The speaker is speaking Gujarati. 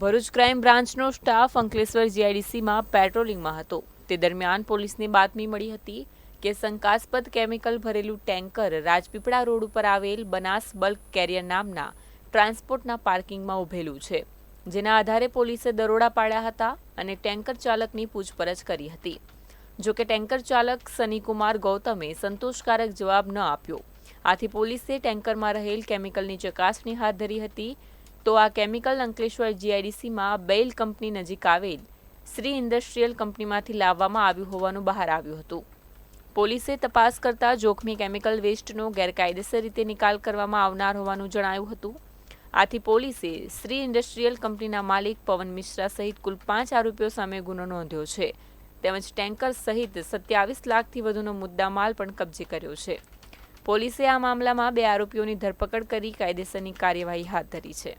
ભરૂચ ક્રાઇમ બ્રાન્ચનો સ્ટાફ અંકલેશ્વર જીઆઈડીસીમાં પેટ્રોલિંગમાં હતો તે દરમિયાન પોલીસને બાતમી મળી હતી કે શંકાસ્પદ કેમિકલ ભરેલું ટેન્કર રાજપીપળા રોડ ઉપર આવેલ બનાસ બલ્ક કેરિયર નામના ટ્રાન્સપોર્ટના પાર્કિંગમાં ઉભેલું છે, જેના આધારે પોલીસે દરોડા પાડ્યા હતા અને ટેન્કર ચાલકની પૂછપરછ કરી હતી. જોકે ટેન્કર ચાલક સનીકુમાર ગૌતમે સંતોષકારક જવાબ ન આપ્યો. આથી પોલીસે ટેન્કરમાં રહેલ કેમિકલની ચકાસણી હાથ ધરી હતી. તો આ કેમિકલ અંકલેશ્વર જીઆઈડીસીમાં બેઇલ કંપની નજીક આવેલ શ્રી ઇન્ડસ્ટ્રીયલ કંપનીમાંથી લાવવામાં આવ્યું હોવાનું બહાર આવ્યું હતું. પોલીસે તપાસ કરતા જોખમી કેમિકલ વેસ્ટનો ગેરકાયદેસર રીતે નિકાલ કરવામાં આવનાર હોવાનું જણાયું હતું. આથી પોલીસે શ્રી ઇન્ડસ્ટ્રીયલ કંપનીના માલિક પવન મિશ્રા સહિત કુલ 5 આરોપીઓ સામે ગુનો નોંધ્યો છે. તેમજ ટેન્કર સહિત 27 લાખથી વધુનો મુદ્દામાલ પણ કબજે કર્યો છે. પોલીસે આ મામલામાં 2 આરોપીઓની ધરપકડ કરી કાયદેસરની કાર્યવાહી હાથ ધરી છે.